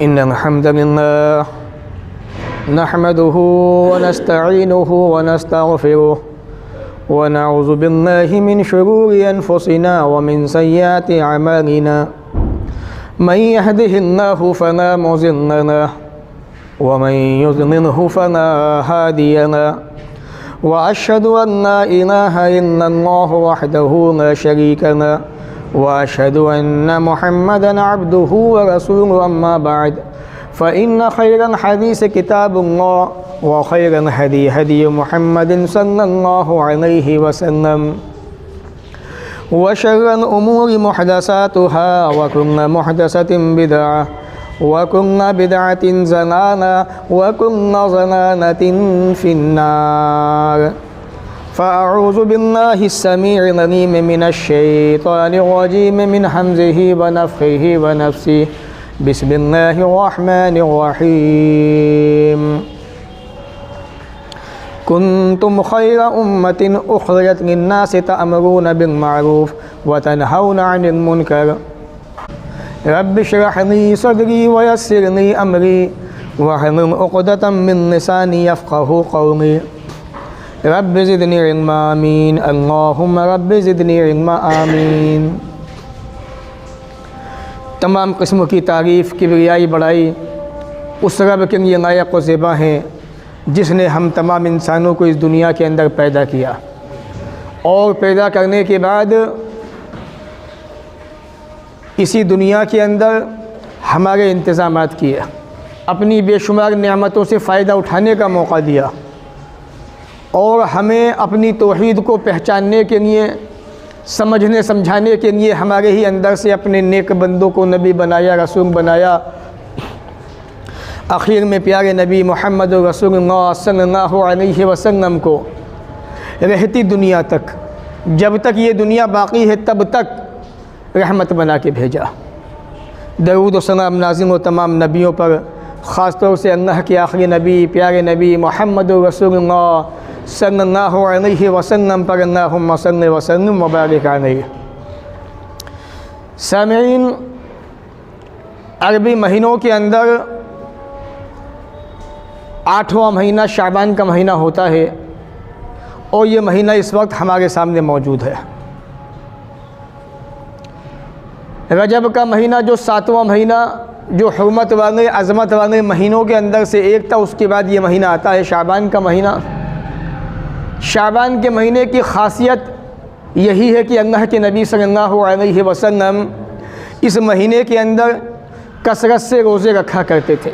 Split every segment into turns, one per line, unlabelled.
इन्नल हम्दलिल्लाह नहमदुहु व नस्तईनुहु व नस्तगफिरुहु व नऊज़ु बिल्लाहि मिन शुरूरि अनफुसिना व मिन सय्यिआति अमालिना मन यहदिहिल्लाहु फला मुज़िल्ल लहु व मन युज़लिल्हु फला हादिय लहु व अशहदु अन ला इलाहा इल्लल्लाहु वहदहु ला शरीक लहु व अशहदु अन्न मुहम्मदन अब्दुहु व रसूलुहु अम्मा बअद फ़इन्न खैरल हदीस किताबुल्लाह व खैरल हदी हदी मुहम्मदिन सल्लल्लाहु अलैहि वसल्लम व शर्रल उमूरि मुहदसातुहा व कुल्लु मुहदसतिन बिदअह व कुल्लु बिदअतिन ज़लाला व कुल्लु ज़लालतिन फिन्नार फ़अऊज़ु बिल्लाहि अस्समीइल अलीम मिनश शैतानिर रजीम मिन हम्ज़िहि व नफ़्ख़िहि व नफ़्सिहि बिस्मिल्लाहिर रहमानिर रहीम कुन्तुम खैरा उम्मतिन उख़रिजत लिन्नासि तअमुरूना बिल मअरूफ़ व तनहौना अनिल मुनकर रब्बि इश्रह ली सदरी व यस्सिर ली अमरी वहलुल उक़दतम मिन लिसानी यफ़क़हू क़ौली रब्बि ज़िदनी इल्मा आमीन अल्लाहुम्मा रब्बि ज़िदनी इल्मा आमीन। तमाम किस्मों की तारीफ़ किबरियाई बड़ाई उस रब के लिए लायक व ज़ेबा हैं जिसने हम तमाम इंसानों को इस दुनिया के अंदर पैदा किया और पैदा करने के बाद इसी दुनिया के अंदर हमारे इंतज़ामात किए, अपनी बेशुमार नेमतों से फ़ायदा उठाने का मौका दिया और हमें अपनी तौहीद को पहचानने के लिए, समझने समझाने के लिए हमारे ही अंदर से अपने नेक बंदों को नबी बनाया, रसूल बनाया। आखिर में प्यारे नबी मोहम्मद रसूलुल्लाह सल्लल्लाहु अलैहि वसल्लम को रहती दुनिया तक, जब तक ये दुनिया बाक़ी है तब तक रहमत बना के भेजा। दरूद व सलाम नाज़िल हो तमाम नबियों पर, ख़ास तौर से अल्लाह के आखिरी नबी प्यारे नबी मोहम्मद रसूलुल्लाह सल्लल्लाहु अलैहि वसल्लम पर अल्लाहुम्मा सल्लि व सल्लिम व बारिक अलैहि। सामीईन, अरबी महीनों के अंदर 8वां महीना शाबान का महीना होता है और ये महीना इस वक्त हमारे सामने मौजूद है। रजब का महीना जो 7वां महीना, जो हुर्मत वाले अज़मत वाले महीनों के अंदर से एक था, उसके बाद ये महीना आता है शाबान का महीना। शाबान के महीने की ख़ासियत यही है कि अल्लाह के नबी सल्लल्लाहु अलैहि वसल्लम इस महीने के अंदर कसरत से रोज़े रखा करते थे।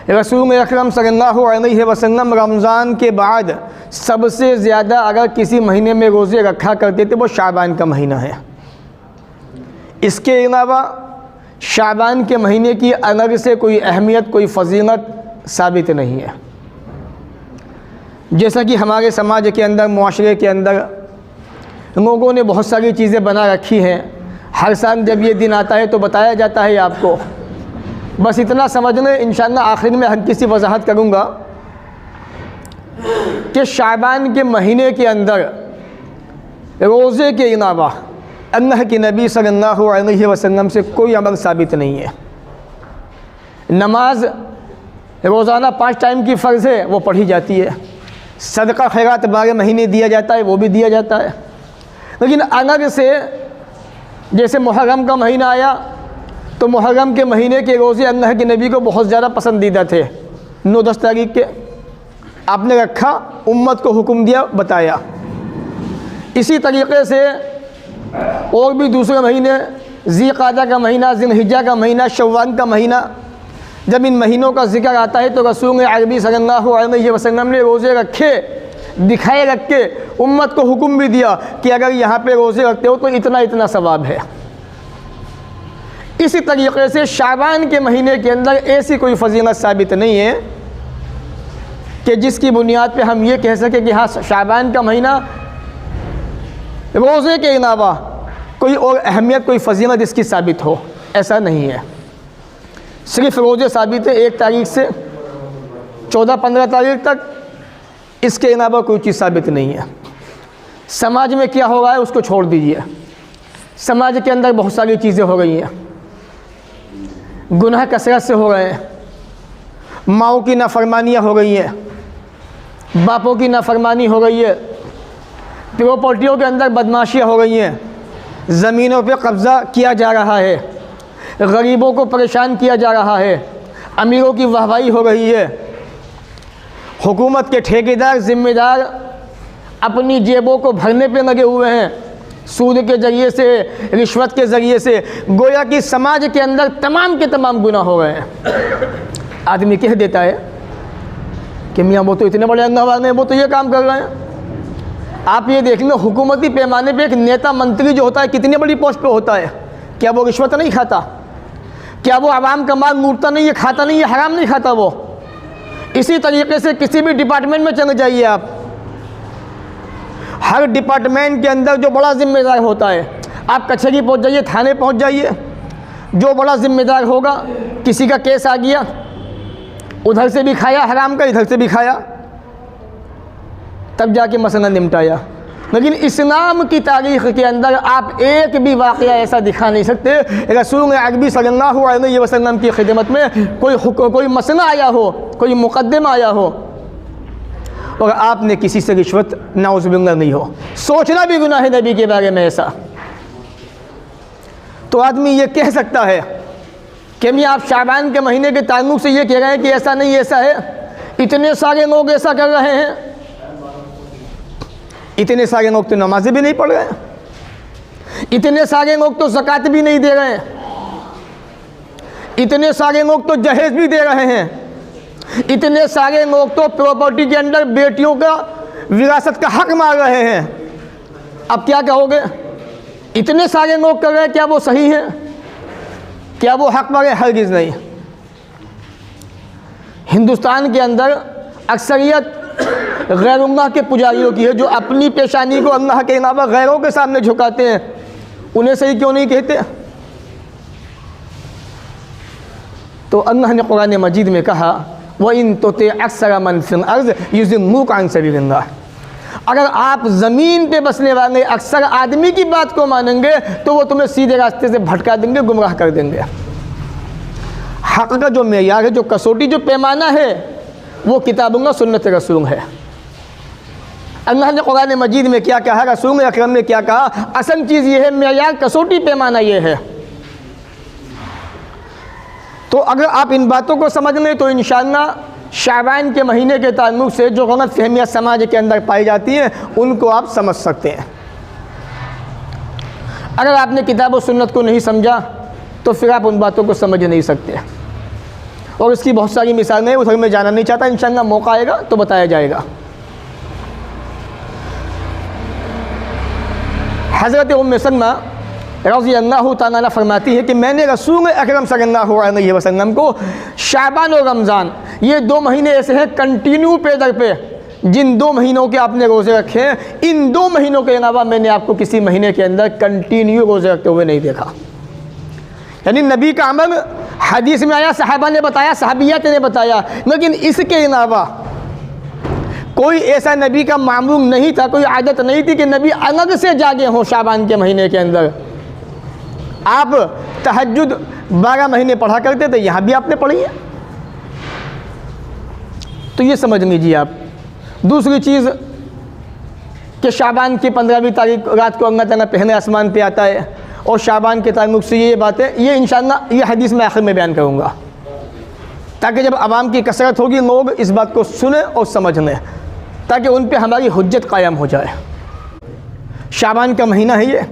रसूल अकरम सल्लल्लाहु अलैहि वसल्लम रमज़ान के बाद सबसे ज़्यादा अगर किसी महीने में रोज़े रखा करते थे वो शाबान का महीना है। इसके अलावा शाबान के महीने की अलग से कोई अहमियत, कोई फ़जीलत साबित नहीं है। जैसा कि हमारे समाज के अंदर, मुआशरे के अंदर लोगों ने बहुत सारी चीज़ें बना रखी हैं। हर साल जब ये दिन आता है तो बताया जाता है आपको। बस इतना समझ लें, इंशाअल्लाह आखिर में हर किसी वजाहत करूँगा कि शाबान के महीने के अंदर रोज़े के अलावा अल्लाह के नबी सल्लल्लाहु अलैहि वसल्लम से कोई अमल साबित नहीं है। नमाज रोज़ाना 5 टाइम की फ़र्ज़ है, वो पढ़ी जाती है। सदका खैरात 12 महीने दिया जाता है, वो भी दिया जाता है। लेकिन अलग से जैसे मुहर्रम का महीना आया तो मुहर्रम के महीने के रोज़े अल्लाह के नबी को बहुत ज़्यादा पसंदीदा थे। 9-10 तारीख के आपने रखा, उम्मत को हुक्म दिया, बताया। इसी तरीक़े से और भी दूसरे महीने, ज़िक़ादा का महीना, ज़िलहिज्जा का महीना, शव्वाल का महीना, जब इन महीनों का ज़िक्र आता है तो रसूल अरबी सल्लल्लाहु अलैहि वसल्लम ने रोज़े रखे, दिखाए रख के उम्मत को हुक्म भी दिया कि अगर यहाँ पे रोज़े रखते हो तो इतना इतना सवाब है। इसी तरीक़े से शाबान के महीने के अंदर ऐसी कोई फ़जीलत साबित नहीं है कि जिसकी बुनियाद पे हम ये कह सकें कि हाँ, शाबान का महीना रोज़े के अलावा कोई और अहमियत, कोई फ़जीलत इसकी साबित हो, ऐसा नहीं है। सिर्फ़ रोज़े साबित है 1 तारीख से 14-15 तारीख तक, इसके अलावा कोई चीज़ साबित नहीं है। समाज में क्या हो रहा है उसको छोड़ दीजिए, समाज के अंदर बहुत सारी चीज़ें हो रही हैं। गुनाह कसरत से हो रहे हैं, माओं की नाफरमानियाँ हो गई हैं, बापों की नाफरमानी हो गई है, प्रॉपर्टियों के अंदर बदमाशियाँ हो गई हैं, ज़मीनों पे कब्ज़ा किया जा रहा है, गरीबों को परेशान किया जा रहा है, अमीरों की वाहवाही हो रही है, हुकूमत के ठेकेदार ज़िम्मेदार अपनी जेबों को भरने पे लगे हुए हैं, सूद के ज़रिए से, रिश्वत के ज़रिए से, गोया कि समाज के अंदर तमाम के तमाम गुनाह हो गए हैं। आदमी कह देता है कि मियाँ वो तो इतने बड़े अल्लाह वाले हैं, वो तो ये काम कर रहे हैं। आप ये देख लो, हुकूमती पैमाने पे एक नेता मंत्री जो होता है कितनी बड़ी पोस्ट पे होता है, क्या वो रिश्वत नहीं खाता? क्या वो आवाम का माल लूटता नहीं है, खाता नहीं है, हराम नहीं खाता वो? इसी तरीके से किसी भी डिपार्टमेंट में चले जाइए आप, हर डिपार्टमेंट के अंदर जो बड़ा जिम्मेदार होता है, आप कचहरी पहुंच जाइए, थाने पहुंच जाइए, जो बड़ा जिम्मेदार होगा, किसी का केस आ गया, उधर से भी खाया हराम का, इधर से भी खाया, तब जाके मसला निपटाया। लेकिन इस्लाम की तारीख़ के अंदर आप एक भी वाक़या ऐसा दिखा नहीं सकते रसूल अरबी सल्लल्लाहु अलैहि वसल्लम की खिदमत में कोई मसला आया हो, कोई मुकद्दमा आया हो और आपने किसी से रिश्वत नाउज़ुबिल्लाह नहीं हो। सोचना भी गुनाह है नबी के बारे में ऐसा। तो आदमी ये कह सकता है कि मैं आप शाबान के महीने के ताल्लुक़ से ये कह रहे हैं कि ऐसा नहीं ऐसा है, इतने सारे लोग ऐसा कर रहे हैं, इतने सारे लोग तो नमाज़ें भी नहीं पढ़ रहे हैं, इतने सारे लोग तो ज़कात भी नहीं दे रहे हैं, इतने सारे लोग तो जहेज़ भी दे रहे हैं, इतने सारे लोग तो प्रॉपर्टी के अंदर बेटियों का विरासत का हक मांग रहे हैं। अब क्या कहोगे? इतने सारे लोग कर रहे हैं, क्या वो सही है? क्या वो हक मांगे? हरगिज़ नहीं। हिंदुस्तान के अंदर अक्सरियत गैरुल्लाह के पुजारियों की है, जो अपनी पेशानी को अल्लाह के अलावा गैरों के सामने झुकाते हैं। उन्हें सही क्यों नहीं कहते? तो अल्लाह ने कुरान मजीद में कहा, व इन तोते अक्सर मन फिल अर्ज़ युज़िल्लूक अन सबीलिल्लाह, अगर आप ज़मीन पे बसने वाले अक्सर आदमी की बात को मानेंगे तो वो तुम्हें सीधे रास्ते से भटका देंगे, गुमराह कर देंगे। हक़ का जो मेयार है, जो कसौटी, जो पैमाना है, वो किताबुल्लाह सुन्नत रसूल है। अल्लाह ने कुरान मजीद में क्या कहा, रसूल अकरम ने क्या कहा, असल चीज़ ये है, मेयार, कसौटी, पैमाना ये है। तो अगर आप इन बातों को समझ लें तो इंशाअल्लाह शाबान के महीने के ताल्लुक़ से जो गलत फहमियाँ समाज के अंदर पाई जाती हैं उनको आप समझ सकते हैं। अगर आपने किताब और सुन्नत को नहीं समझा तो फिर आप उन बातों को समझ नहीं सकते। और इसकी बहुत सारी मिसालें, उधर में जाना नहीं चाहता, इंशाअल्लाह मौका आएगा तो बताया जाएगा। हज़रत उम्मे सलमा रज़ियल्लाहु ताला फरमाती है कि मैंने रसूल अकरम सल्लल्लाहु अलैहि वसल्लम को शाबान और रमज़ान, ये 2 महीने ऐसे हैं कंटिन्यू पे दर पे, जिन 2 महीनों के आपने रोज़े रखे हैं, इन 2 महीनों के अलावा मैंने आपको किसी महीने के अंदर कंटिन्यू रोज़े रखते हुए नहीं देखा। यानी नबी का अमल हदीस में आया, सहाबा ने बताया, सहाबियात ने बताया, लेकिन इसके अलावा कोई ऐसा नबी का मामूल नहीं था, कोई आदत नहीं थी कि नबी अलग से जागे हों शाबान के महीने के अंदर। आप तहज्जुद 12 महीने पढ़ा करते थे, यहाँ भी आपने पढ़ी है, तो ये समझ लीजिए आप। दूसरी चीज़ कि शाबान की 15वीं तारीख रात को अल्लाह ताला पहले आसमान पे आता है, और शाबान के ताल्लुक़ से ये बातें, ये इंशाअल्लाह ये हदीस में आखिर में बयान करूँगा, ताकि जब आवाम की कसरत होगी लोग इस बात को सुने और समझ लें, ताकि उन पे हमारी हुज्जत कायम हो जाए। शाबान का महीना है ये।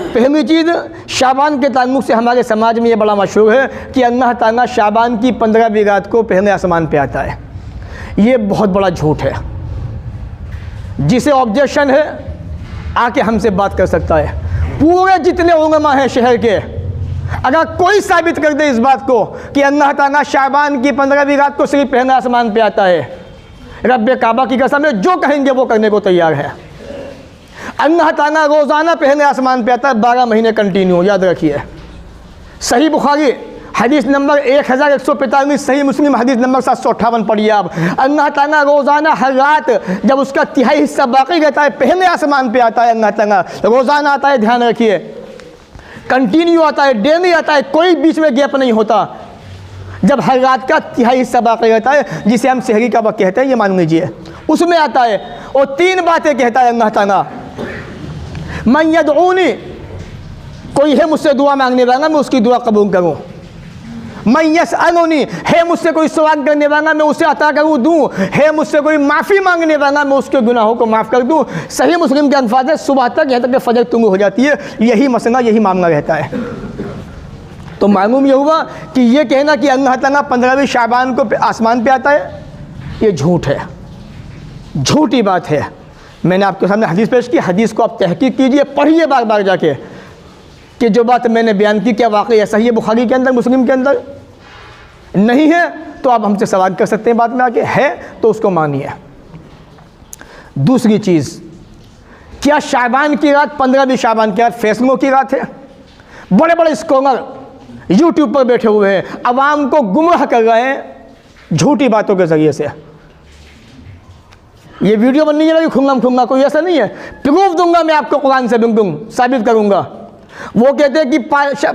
पहली चीज़, शाबान के ताल्लुक़ से हमारे समाज में ये बड़ा मशहूर है कि अल्लाह ताला शाबान की 15वीं रात को पहले आसमान पे आता है। ये बहुत बड़ा झूठ है। जिसे ऑब्जेक्शन है आके हमसे बात कर सकता है। पूरे जितने उलमा हैं शहर के, अगर कोई साबित कर दे इस बात को कि अल्लाह ताला शाबान की 15वीं रात को सिर्फ पहले आसमान पे आता है, रब्बे काबा की कसम है, जो कहेंगे वो करने को तैयार है। अल्लाह ताला रोज़ाना पहले आसमान पे आता है 12 महीने कंटिन्यू, याद रखिए। सही बुखारी हदीस नंबर 1145, सही मुस्लिम हदीस नंबर 758 पढ़िए आप। अल्लाह ताला रोज़ाना हर रात जब उसका तिहाई हिस्सा बाकी रहता है पहले आसमान पे आता है, अल्लाह ताला रोज़ाना आता है, ध्यान रखिए। कंटिन्यू आता है, डेली आता है, कोई बीच में गैप नहीं होता। जब हर रात का तिहाई हिस्सा बाकी रहता है, जिसे हम सहरी का वक्त कहते हैं, ये मान लीजिए, उसमें आता है और 3 बातें कहता है अल्लाह ताला। मन यदऊनी, कोई है मुझसे दुआ मांगने वाला, मैं उसकी दुआ कबूल करूँ। मैं यसअलुनी, है मुझसे कोई सवाल करने वाला, मैं उसे अता करूँ दूँ। है मुझसे कोई माफ़ी मांगने वाला, मैं उसके गुनाहों को माफ़ कर दूँ। सही मुस्लिम के अल्फाज है, सुबह तक यहाँ तक कि फजर तुंग हो जाती है, यही मसला, यही मामला रहता है। तो मालूम ये हुआ कि ये कहना कि अल्लाह ताला 15वीं शाबान को आसमान पे आता है, ये झूठ है, झूठी बात है। मैंने आपके सामने हदीस पेश की, हदीस को आप तहकीक कीजिए, पढ़िए बार बार जाके कि जो बात मैंने बयान की क्या वाकई ऐसा ही है बुखारी के अंदर, मुस्लिम के अंदर। नहीं है तो आप हमसे सवाल कर सकते हैं बाद में आके, है तो उसको मानिए। दूसरी चीज़, क्या शाबान की रात 15वीं शाबान की रात फैसलों की रात है? बड़े बड़े स्कॉलर यूट्यूब पर बैठे हुए हैं, अवाम को गुमराह कर रहे हैं झूठी बातों के ज़रिए से। ये वीडियो बननी है खुंगम खुंगा, कोई ऐसा नहीं है, प्रूफ दूंगा मैं आपको, कुरान से बिल्कुल साबित करूंगा। वो कहते हैं कि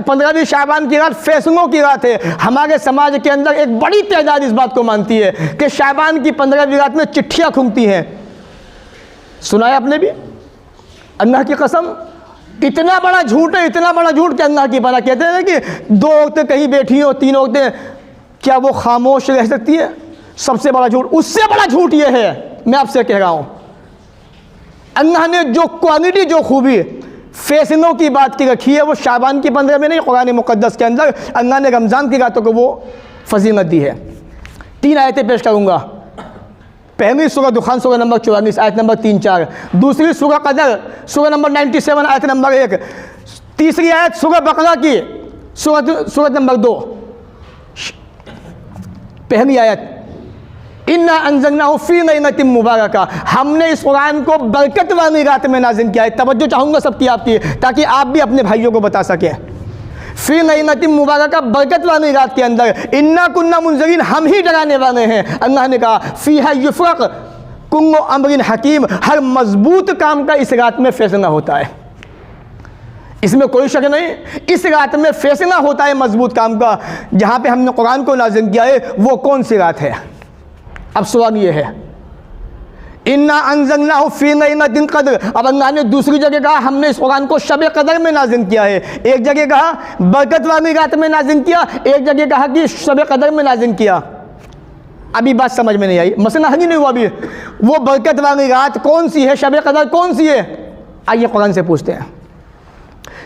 15वीं शाबान की रात फैसलों की रात है। हमारे समाज के अंदर एक बड़ी तादाद इस बात को मानती है कि शाबान की 15वीं रात में चिट्ठियाँ खुलती हैं। सुनाया आपने भी? अल्लाह की कसम, इतना बड़ा झूठ है, इतना बड़ा झूठ कि अल्लाह की पनाह। कहते हैं कि 2 औरतें कहीं बैठी हो, 3 औरतें, क्या वो खामोश रह सकती है? सबसे बड़ा झूठ, उससे बड़ा झूठ ये है, मैं आपसे कह रहा हूँ, अल्लाह ने जो क्वालिटी, जो खूबी फैसलों की बात की रखी है, वो शाबान की 15 में नहीं, कुरान मुक़द्दस के अंदर अल्लाह ने रमज़ान की रातों को वो फजीलत दी है। 3 आयतें पेश करूँगा। पहली सूरह दुखान सूरह नंबर 44 आयत नंबर 3-4, दूसरी सूरह कदर सूरह नंबर 97 आयत नंबर 1, तीसरी आयत सूरह बकरा की सूरह नंबर 2। पहली आयत, इन्ना अंज़लनाहु फ़ी लैलतिन मुबारका, हमने इस कुरान को बरकत वाली रात में नाज़िल किया है। तवज्जो चाहूँगा सबकी आपकी, ताकि आप भी अपने भाइयों को बता सकें। फ़ी लैलतिन मुबारका, बरकत वाली रात के अंदर, इन्ना कुन्ना मुनज़िरीन, हम ही डराने वाले हैं। अल्लाह ने कहा फ़ीहा युफ़रक़ कुल्लु अम्रिन हकीम, हर मजबूत काम का इस रात में फैसला होता है, इसमें कोई शक नहीं। इस रात में फैसला होता है मजबूत काम का। जहाँ पे हमने कुरान को नाज़िल किया है वो कौन सी रात है? अब सवाल ये है, इन्ना अंज़लनाहु फ़ी लैलतिल क़द्र। अब अल्लाह ने दूसरी जगह कहा हमने इस कुरान को शब कदर में नाज़िल किया है, एक जगह कहा बरकत वाली रात में नाज़िल किया, एक जगह कहा कि शब कदर में नाज़िल किया। अभी बात समझ में नहीं आई, मसला हल ही नहीं हुआ अभी। वो बरकत वाली रात कौन सी है, शब कदर कौन सी है? आइए कुरान से पूछते हैं।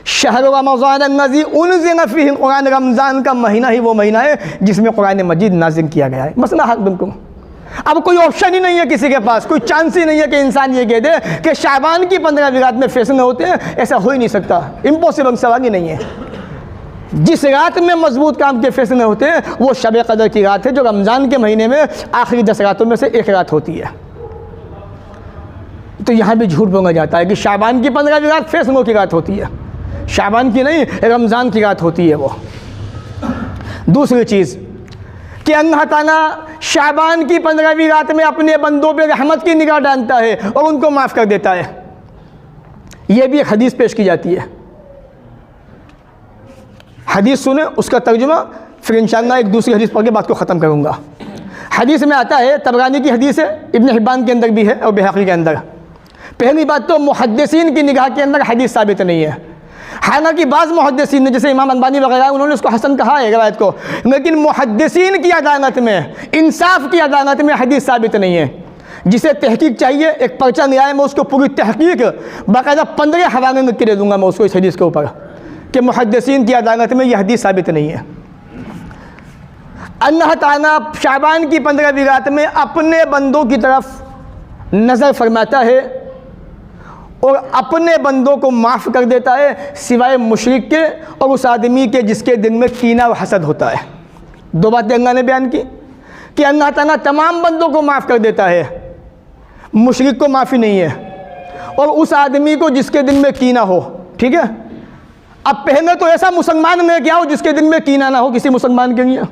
शहर रमज़ान अल्लज़ी उनज़िल फ़ीहिल कुरान, रमज़ान का महीना ही वो महीना है जिसमें कुरान मजीद नाज़िल किया गया है। मसला हल बिल्कुल। अब कोई ऑप्शन ही नहीं है किसी के पास, कोई चांस ही नहीं है कि इंसान ये कह दे कि शाबान की 15वीं रात में फैसले होते हैं। ऐसा हो ही नहीं सकता, इम्पॉसिबल, सवाल ही नहीं है। जिस रात में मजबूत काम के फैसले होते हैं वो शब कदर की रात है, जो रमज़ान के महीने में आखिरी 10 रातों में से एक रात होती है। तो यहाँ भी झूठ बोला जाता है कि शाबान की 15वीं रात फैसलों की रात होती है, शाबान की नहीं, रमज़ान की रात होती है वो। दूसरी चीज़ कि अल्लाह ताला शाबान की 15वीं रात में अपने बंदों पे रहमत की निगाह डालता है और उनको माफ़ कर देता है। यह भी एक हदीस पेश की जाती है। हदीस सुने, उसका तर्जुमा, फिर इंशाअल्लाह एक दूसरी हदीस पढ़ के बात को ख़त्म करूँगा। हदीस में आता है, तबरानी की हदीस है, इब्न हिब्बान के अंदर भी है और बैहक़ी के अंदर। पहली बात तो मुहद्दिसीन की निगाह के अंदर हदीस साबित नहीं है। हालांकि बाज़ मुहद्दिसीन ने, जैसे इमाम अल्बानी वगैरह, उन्होंने उसको हसन कहा है रवायत को, लेकिन मुहद्दिसीन की अदालत में, इंसाफ की अदालत में हदीस साबित नहीं है। जिसे तहकीक चाहिए, एक पर्चा ले आए, मैं उसको पूरी तहकीक बाकायदा 15 हवाले लिख के दे दूँगा मैं उसको इस हदीस के ऊपर कि मुहद्दिसीन की अदालत में यह हदीस साबित नहीं है। अल्लाह ताला शाबान की 15वीं रात में अपने बंदों की तरफ नज़र फरमाता है और अपने बंदों को माफ़ कर देता है, सिवाय मुशरिक के और उस आदमी के जिसके दिल में कीना व हसद होता है। 2 बातें अल्लाह ने बयान की कि अल्लाह ताला तमाम बंदों को माफ़ कर देता है, मुशरिक को माफ़ी नहीं है, और उस आदमी को जिसके दिल में कीना हो। ठीक है, अब पहले तो ऐसा मुसलमान में क्या हो जिसके दिल में कीना ना हो किसी मुसलमान के लिए।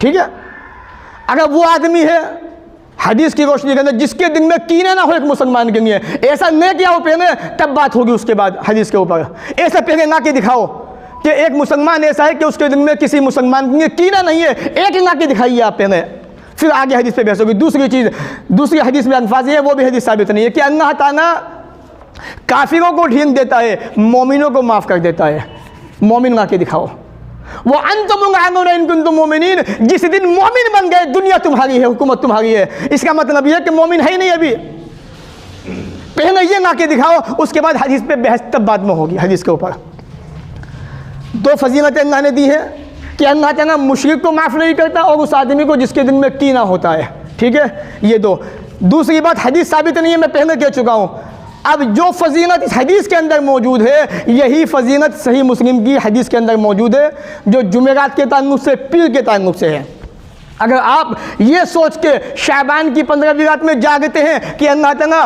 ठीक है, अगर वो आदमी है हदीस की रोशनी के अंदर जिसके दिल में कीना ना हो एक मुसलमान के लिए, ऐसा नहीं किया हो पहले, तब बात होगी उसके बाद हदीस के ऊपर। ऐसा पहले ना के दिखाओ कि एक मुसलमान ऐसा है कि उसके दिल में किसी मुसलमान के लिए कीना नहीं है, एक ना के दिखाइए आप पहले, फिर आगे हदीस पे बहस होगी। दूसरी चीज़, दूसरी हदीस में अल्फाज है, वो भी हदीस साबित नहीं है कि अल्लाह ताला काफिरों को ढींग देता है, मोमिनों को माफ़ कर देता है। मोमिन ना के दिखाओ। वो अंतुम मोमिनीन, जिस दिन मोमिन बन गए दुनिया तुम्हारी है, हुकूमत तुम्हारी है। इसका मतलब यह कि मोमिन है ही नहीं अभी, पहले ये ना के दिखाओ, उसके बाद हदीस पे बहस तब बाद में होगी। हदीस के ऊपर दो फजीलतें अल्लाह ने दी है कि अल्लाह ताला मुशरिक को माफ़ नहीं करता और उस आदमी को जिसके दिल में कीना होता है, ठीक है, ये दो। दूसरी बात, हदीस साबित नहीं है, मैं पहले कह चुका हूँ। अब जो फजीलत इस हदीस के अंदर मौजूद है, यही फजीलत सही मुस्लिम की हदीस के अंदर मौजूद है, जो जुमेरात के ताल्लुक़ से, पीर के ताल्लुक़ से है। अगर आप ये सोच के शाबान की 15वीं रात में जागते हैं कि अल्लाह ताला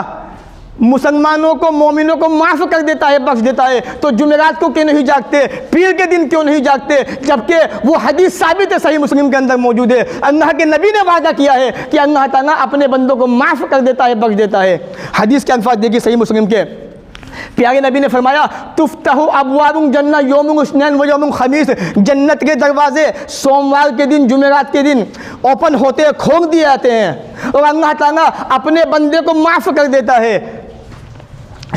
मुसलमानों को, मोमिनों को माफ़ कर देता है, बख्श देता है, तो जुमेरात को क्यों नहीं जागते, पीर के दिन क्यों नहीं जागते, जबकि वो हदीस साबित है, सही मुस्लिम के अंदर मौजूद है। अल्लाह के नबी ने वादा किया है कि अल्लाह ताला अपने बंदों को माफ़ कर देता है, बख्श देता है। हदीस के अल्फाज देखिए सही मुस्लिम के, प्यारे नबी ने फरमाया, तुफ्तहु अबवाबुल जन्नह यौमुल इस्नैन व यौमुल खमीस, जन्नत के दरवाजे सोमवार के दिन, जुमेरात के दिन ओपन होते हैं, खोल दिए जाते हैं, और अल्लाह ताला अपने बंदे को माफ़ कर देता है,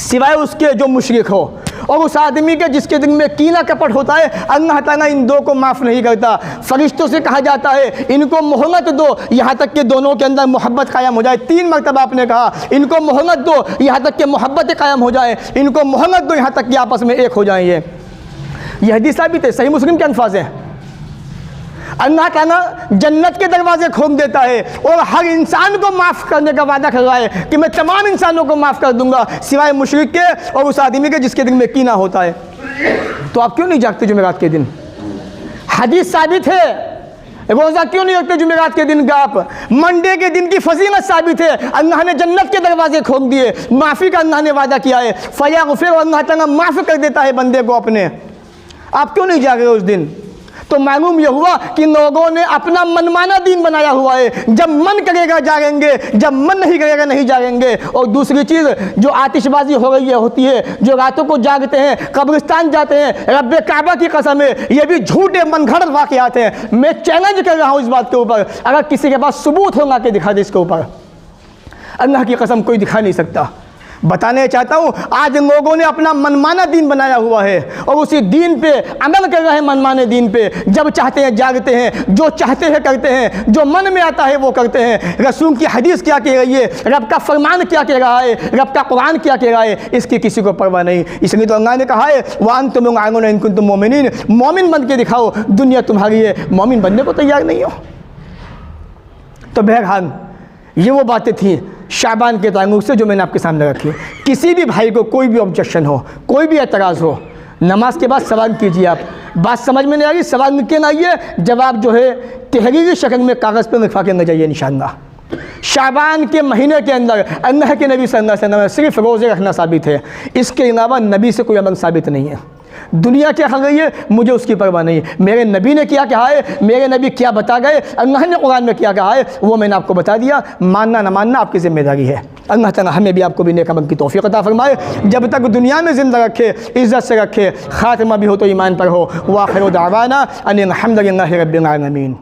सिवाय उसके जो मुशरिक हो। और उस आदमी के जिसके दिल में कीना कपट होता है, अल्लाह ताला इन दो को माफ़ नहीं करता। फरिश्तों से कहा जाता है इनको मोहलत दो यहाँ तक कि दोनों के अंदर मोहब्बत कायम हो जाए। 3 मरतबा आपने कहा इनको मोहलत दो यहाँ तक कि मोहब्बत कायम हो जाए, इनको मोहलत दो यहाँ तक कि आपस में एक हो जाए। ये हदीस साबित है, सही मुस्लिम के अल्फाज हैं। अल्लाह ताला जन्नत के दरवाजे खोल देता है और हर इंसान को माफ़ करने का वादा कर रहा है कि मैं तमाम इंसानों को माफ़ कर दूंगा, सिवाय मुशरिक के और उस आदमी के जिसके दिल में कीना होता है। तो आप क्यों नहीं जागते जुमेरात के दिन? हदीस साबित है। रोज़ा क्यों नहीं रखते जुमेरात के दिन का आप? मंडे के दिन की फजीलत साबित है, अल्लाह ने जन्नत के दरवाजे खोल दिए, माफ़ी का अल्लाह ने वादा किया है, फयागफिर, अल्लाह ताला माफ़ कर देता है बंदे को अपने। आप क्यों नहीं जागे उस दिन? तो मालूम यह हुआ कि लोगों ने अपना मनमाना दीन बनाया हुआ है, जब मन करेगा जागेंगे, जब मन नहीं करेगा नहीं जागेंगे। और दूसरी चीज़, जो आतिशबाजी हो रही है होती है, जो रातों को जागते हैं, कब्रिस्तान जाते हैं, रब्बे काबा की कसम है ये भी झूठे मनगढ़ंत वाक़यात हैं। मैं चैलेंज कर रहा हूँ इस बात के ऊपर, अगर किसी के पास सबूत होगा कि दिखा दे इसके ऊपर, अल्लाह की कसम कोई दिखा नहीं सकता। बताने चाहता हूँ, आज लोगों ने अपना मनमाना दीन बनाया हुआ है और उसी दीन पे अमल कर रहे हैं, मनमाने दीन पे। जब चाहते हैं जागते हैं, जो चाहते हैं करते हैं, जो मन में आता है वो करते हैं। रसूल की हदीस क्या कह रही है, रब का फरमान क्या कह रहा है, रब का कुरान क्या कह रहा है, इसकी किसी को परवाह नहीं। इसलिए तो अल्लाह ने कहा है वअंतुम आमनून इन कुंतुम मोमिनीन, मोमिन बन के दिखाओ, दुनिया तुम्हारी है, मोमिन बनने को तैयार नहीं हो। तो बहरहाल ये वो बातें थी शाबान के ताल्लुक़ से जो मैंने आपके सामने रखी। किसी भी भाई को कोई भी ऑब्जेक्शन हो, कोई भी एतराज़ हो, नमाज के बाद सवाल कीजिए। आप बात समझ में नहीं आ रही, सवाल लिख के ना आइए, जवाब जो है तहरीरी शक्ल में कागज़ पर लिखवा के न जाइए इंशाअल्लाह। शाबान के महीने के अंदर अल्लाह के नबी सल्लल्लाहु अलैहि वसल्लम सिर्फ रोज़े रखना साबित है, इसके अलावा नबी से कोई अमल साबित नहीं है। दुनिया क्या खा गई है मुझे उसकी परवाह नहीं। मेरे नबी ने क्या कहा है, मेरे नबी क्या बता गए, अल्लाह ने कुरान में क्या कहा है, वो मैंने आपको बता दिया। मानना ना मानना आपकी ज़िम्मेदारी है। अल्लाह ताला हमें भी आपको भी नेक अमल की तौफीक अता फरमाए, जब तक दुनिया में ज़िंदा रखे, इज़्ज़त से रखे, ख़ातिमा भी हो तो ईमान पर हो। व आखिर दावाना अनिल हम्दुलिल्लाहि रब्बिल आलमीन।